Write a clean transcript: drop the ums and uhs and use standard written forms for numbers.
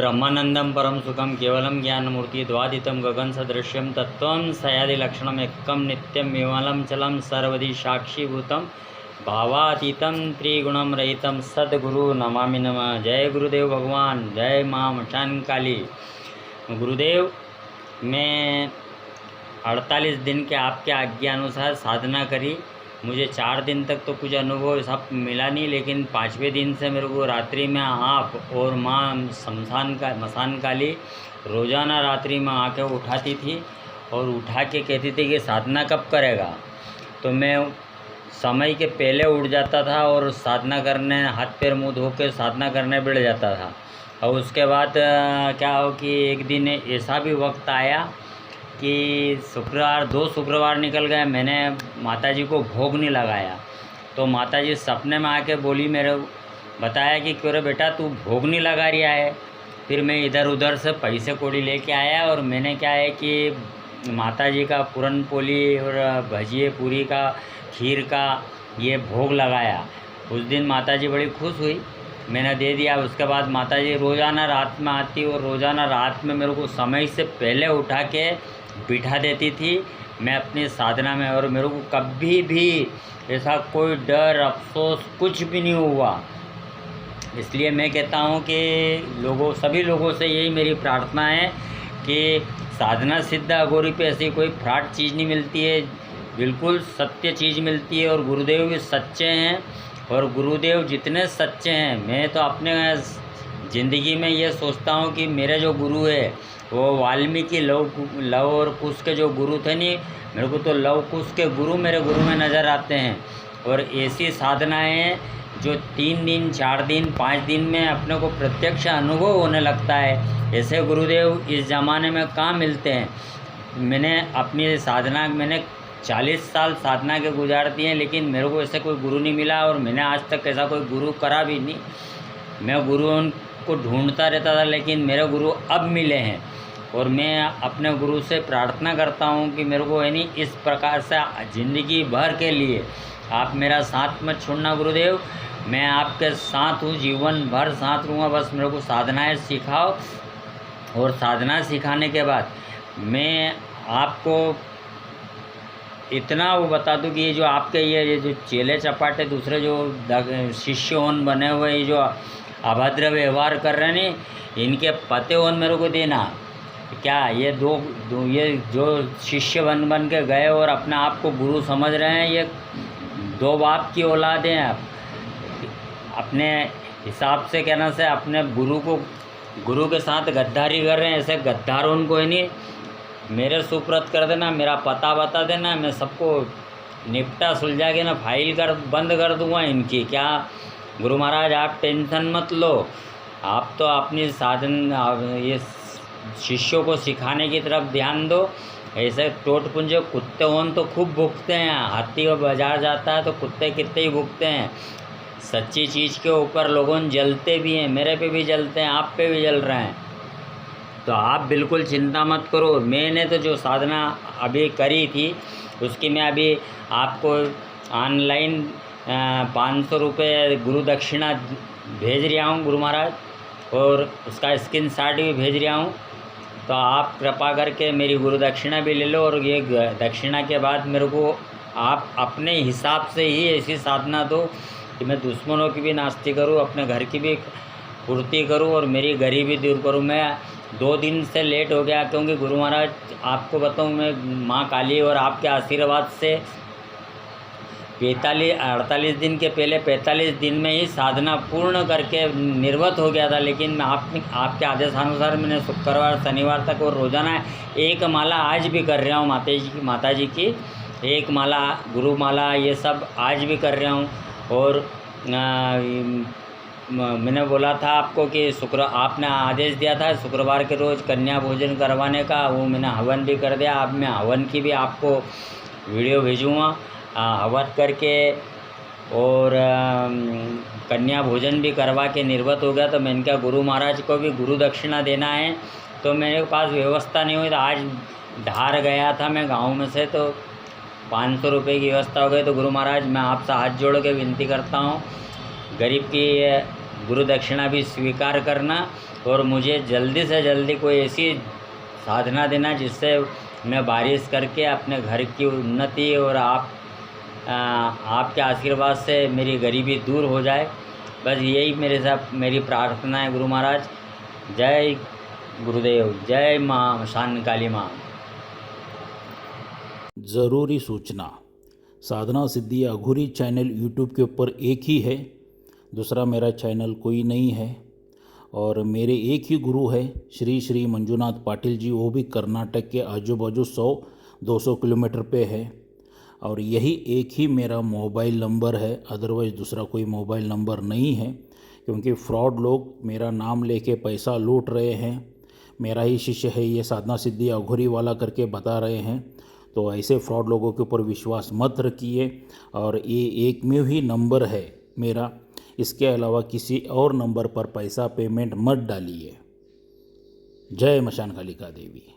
ब्रह्मानंदम परम सुखम केवलम ज्ञानमूर्ति द्वादितम गगन सदृश्यम तत्वं सयादिलक्षणम एकम नित्यम विमलम चलम सर्वदि साक्षीभूतम भावातीतम त्रिगुणम रहितम सद्गुरु नमामि नमः। जय गुरुदेव भगवान, जय माँ मचान काली। गुरुदेव, मैं 48 दिन के आपके आज्ञा अनुसार साधना करी। मुझे 4 दिन तक तो कुछ अनुभव सब मिला नहीं, लेकिन 5वें दिन से मेरे को रात्रि में आप और माँ मसान काली रोज़ाना रात्रि में आके उठाती थी और उठा के कहती थी कि साधना कब करेगा। तो मैं समय के पहले उठ जाता था और साधना करने, हाथ पैर मुँह धो के साधना करने बैठ जाता था। और उसके बाद क्या हो कि एक दिन ऐसा भी वक्त आया कि शुक्रवार 2 शुक्रवार निकल गए, मैंने माताजी को भोग नहीं लगाया। तो माताजी सपने में आके बोली, मेरे बताया कि क्यों रे बेटा तू भोग नहीं लगा रहा है। फिर मैं इधर उधर से पैसे कौड़ी लेके आया और मैंने क्या है कि माताजी का पूरन पोली और भजिए पूरी का खीर का ये भोग लगाया। उस दिन माताजी बड़ी खुश हुई, मैंने दे दिया। उसके बाद माताजी रोज़ाना रात में आती और रोज़ाना रात में मेरे को समय से पहले उठा के बिठा देती थी मैं अपनी साधना में, और मेरे को कभी भी ऐसा कोई डर अफसोस कुछ भी नहीं हुआ। इसलिए मैं कहता हूँ कि सभी लोगों से यही मेरी प्रार्थना है कि साधना सिद्ध अघोरी पे ऐसी कोई फ्रॉड चीज़ नहीं मिलती है, बिल्कुल सत्य चीज़ मिलती है। और गुरुदेव भी सच्चे हैं, और गुरुदेव जितने सच्चे हैं, मैं तो अपने ज़िंदगी में ये सोचता हूँ कि मेरे जो गुरु है वो वाल्मीकि लव और कुश के जो गुरु थे नहीं, मेरे को तो लव कुश के गुरु मेरे गुरु में नज़र आते हैं। और ऐसी साधनाएं जो 3 दिन 4 दिन 5 दिन में अपने को प्रत्यक्ष अनुभव होने लगता है, ऐसे गुरुदेव इस ज़माने में कहाँ मिलते हैं। मैंने अपनी साधना 40 साल साधना के गुजार दिए, लेकिन मेरे को ऐसे कोई गुरु नहीं मिला और मैंने आज तक ऐसा कोई गुरु करा भी नहीं। मैं गुरुओं को ढूंढता रहता था, लेकिन मेरे गुरु अब मिले हैं। और मैं अपने गुरु से प्रार्थना करता हूँ कि मेरे को यानी इस प्रकार से ज़िंदगी भर के लिए आप मेरा साथ मत छोड़ना गुरुदेव। मैं आपके साथ हूँ, जीवन भर साथ रहूँगा। बस मेरे को साधनाएँ सिखाओ, और साधना सिखाने के बाद मैं आपको इतना वो बता दूं कि ये जो आपके ये जो चेले चपाटे दूसरे जो शिष्य होन बने हुए, ये जो अभद्र व्यवहार कर रहे हैं नहीं, इनके पते होन मेरे को देना। क्या ये ये जो शिष्य बन के गए और अपने आप को गुरु समझ रहे हैं, ये 2 बाप की औलाद हैं। अपने हिसाब से कहना से अपने गुरु के साथ गद्दारी कर रहे हैं। ऐसे गद्दारों को ही नहीं मेरे सुपुर्द कर देना, मेरा पता बता देना, मैं सबको निपटा सुलझा के ना फाइल बंद कर दूंगा इनकी। क्या गुरु महाराज आप टेंशन मत लो, आप तो अपनी ये शिष्यों को सिखाने की तरफ ध्यान दो। ऐसे टोट पुंजे कुत्ते होन तो खूब भुगते हैं, हाथी बाजार जाता है तो कुत्ते कितने ही भुगते हैं। सच्ची चीज़ के ऊपर लोगों जलते भी हैं, मेरे पे भी जलते हैं, आप पे भी जल रहे हैं। तो आप बिल्कुल चिंता मत करो। मैंने तो जो साधना अभी करी थी उसकी मैं अभी आपको ऑनलाइन 500 रुपये गुरु दक्षिणा भेज रहा हूँ गुरु महाराज, और उसका स्क्रीनशॉट भी भेज रहा हूँ। तो आप कृपा करके मेरी गुरु दक्षिणा भी ले लो, और ये दक्षिणा के बाद मेरे को आप अपने हिसाब से ही ऐसी साधना दो कि मैं दुश्मनों की भी नास्ती करूँ, अपने घर की भी पूर्ति करूँ और मेरी गरीबी दूर करूँ। मैं 2 दिन से लेट हो गया, क्योंकि गुरु महाराज आपको बताऊँ, मैं माँ काली और आपके आशीर्वाद से 48 दिन के पहले 45 दिन में ही साधना पूर्ण करके निर्वत हो गया था। लेकिन मैं आपके आदेशानुसार मैंने शुक्रवार शनिवार तक और रोज़ाना 1 माला आज भी कर रहा हूँ। माताजी की 1 माला गुरु माला ये सब आज भी कर रहा हूँ। और मैंने बोला था आपको कि आपने आदेश दिया था शुक्रवार के रोज़ कन्या भोजन करवाने का, वो मैंने हवन भी कर दिया। अब मैं हवन की भी आपको वीडियो भेजूँगा, हवन करके और कन्या भोजन भी करवा के निर्वत हो गया। तो मैंने कहा गुरु महाराज को भी गुरु दक्षिणा देना है, तो मेरे पास व्यवस्था नहीं हुई। तो आज धार गया था मैं गांव में से, तो 500 रुपये की व्यवस्था हो गई। तो गुरु महाराज मैं आपसे हाथ जोड़ के विनती करता हूँ, गरीब की गुरु दक्षिणा भी स्वीकार करना और मुझे जल्दी से जल्दी कोई ऐसी साधना देना जिससे मैं बारिश करके अपने घर की उन्नति और आपके आशीर्वाद से मेरी गरीबी दूर हो जाए। बस यही मेरे साथ मेरी प्रार्थना है गुरु महाराज। जय गुरुदेव, जय माँ शान काली माँ। ज़रूरी सूचना, साधना सिद्धि अघोरी चैनल यूट्यूब के ऊपर एक ही है, दूसरा मेरा चैनल कोई नहीं है। और मेरे एक ही गुरु है श्री श्री मंजुनाथ पाटिल जी, वो भी कर्नाटक के आजू बाजू 100-200 किलोमीटर पे है। और यही एक ही मेरा मोबाइल नंबर है, अदरवाइज़ दूसरा कोई मोबाइल नंबर नहीं है, क्योंकि फ्रॉड लोग मेरा नाम लेके पैसा लूट रहे हैं। मेरा ही शिष्य है ये, साधना सिद्धि अघोरी वाला करके बता रहे हैं। तो ऐसे फ्रॉड लोगों के ऊपर विश्वास मत रखिए। और ये एक में ही नंबर है मेरा, इसके अलावा किसी और नंबर पर पैसा पेमेंट मत डालिए। जय मशान कालिका देवी।